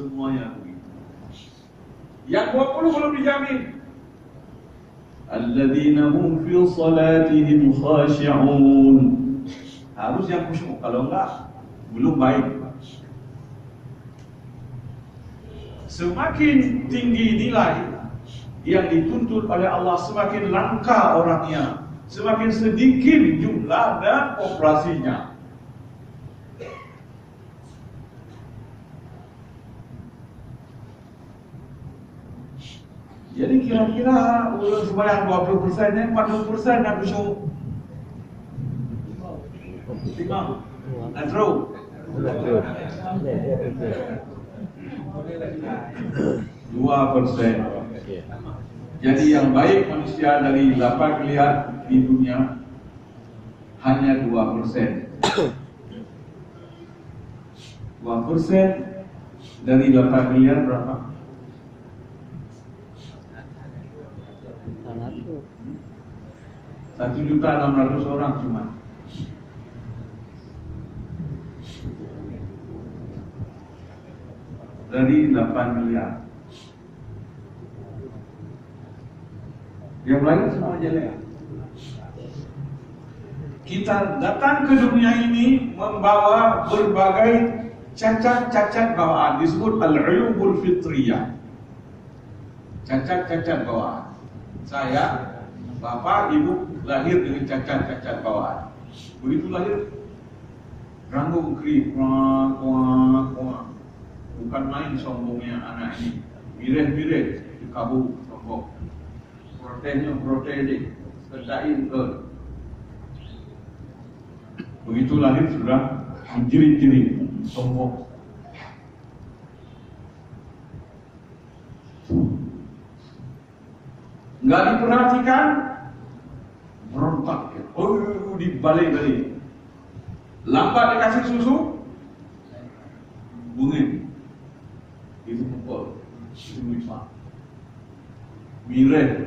semuanya begitu. Yang 20 belum dijamin. Alladzina hum fi salatihim khashi'un. Harus yang khusyuk, kalau enggak belum baik. Semakin tinggi nilai yang dituntut oleh Allah, semakin langka orangnya, semakin sedikit jumlah dan populasinya. Jadi kira-kira ulun sembahyang 20% ni 40% nak khusyuk. Tengok, nak teruk 2%. Jadi yang baik manusia dari 8 miliar di dunia hanya 2%. 2% dari 8 miliar berapa? 1.600.000 orang cuma. Dari 8 miliar. Yang lain semua jelek. Kita datang ke dunia ini membawa berbagai cacat-cacat bawaan, disebut al-uyubul fitriyah. Cacat-cacat bawaan. Saya, bapak, ibu lahir dengan cacat-cacat bawaan. Begitu lahir, rambut kering, kuak. Bukan main sombongnya anak ini. Mireh-mireh, dikabur, sombong. Protesnya protes, kerjain ke. Begitu lahir sudah menjerit-jerit, sombong. Enggak diperhatikan, berontak. Oh, dibalik-balik. Lambat dikasih susu, bungin. Itu pukul, itu misal. Mireh.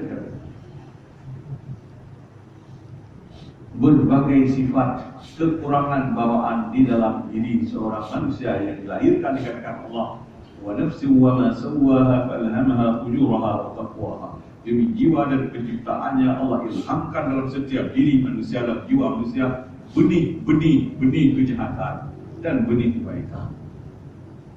Berbagai sifat kekurangan bawaan di dalam diri seorang manusia yang dilahirkan dikatakan Allah, wa nafsi wa ma sawwaha falhamaha fujuraha wa taqwaha. Demi jiwa dan penciptaannya Allah ilhamkan dalam setiap diri manusia, dalam jiwa manusia benih kejahatan dan benih kebaikan.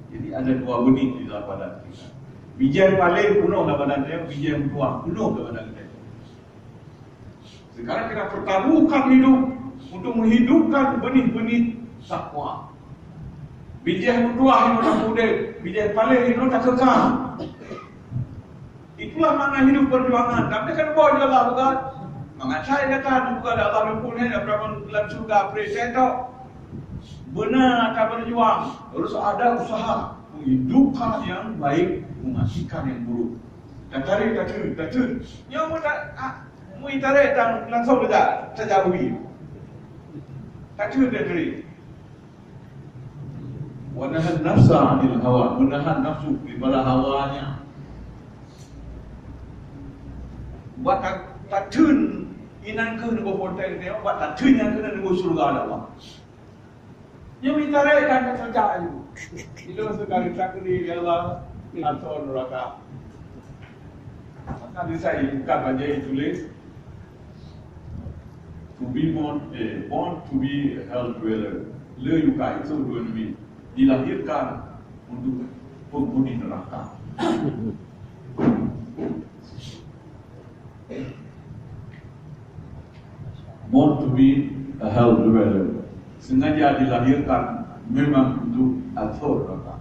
Jadi ada dua benih di dalam badan kita. Biji yang paling penuh dalam badan kita, biji yang tua penuh dalam badan kita. Sekarang kita pertaruhkan hidup untuk menghidupkan benih-benih takwa. Biji yang tua hidup tak muda, biji yang paling hidup tak kekal. Itulah makna hidup perjuangan. Tapi kan bawa dia Allah bukan. Mangat saya kata bukan ada Allah mempunyai berapa dalam surga apres saya tahu. Benar akan berjuang. Harus ada usaha menghidupkan yang baik, mematikan yang buruk. Dan tarik. Yang mau tarik dan langsung saja terjauhi. Tarik. Menahan nafsa anil hawa, menahan nafsu daripada hawanya. Buat tak tun inan ke nego hotel dia, buat tak tun yang kena nego surga Allah. Yang minta rekan kerja itu. Itu sekali takdir Allah atau neraka. Maka saya bukan aja tulis to be born to be hell dweller. Le yuka itu dua nabi dilahirkan untuk penghuni neraka. Born to be a hell dweller. Sengaja dilahirkan memang untuk atur neraka.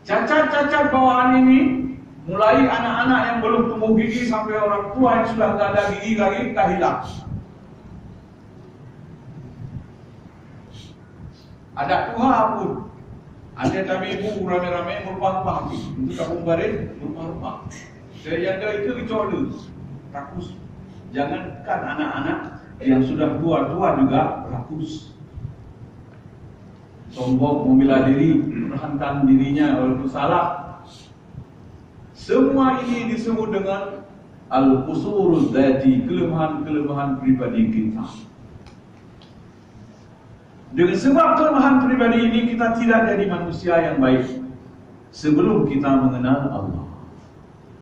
Cacat-cacat bawaan ini mulai anak-anak yang belum tumbuh gigi sampai orang tua yang sudah tidak ada gigi lagi tak hilang. Ada tua pun. Ada tapi ibu rame-rame merubah-rubah untuk kampung barit merubah-rubah. Saya jaga itu dicoba rakus. Jangankan anak-anak yang sudah tua-tua juga rakus. Sombong, membela diri, menahankan dirinya walaupun salah. Semua ini disebut dengan al-qusurul dzati, kelemahan-kelemahan pribadi kita. Dengan sebab kelemahan pribadi ini kita tidak jadi manusia yang baik sebelum kita mengenal Allah.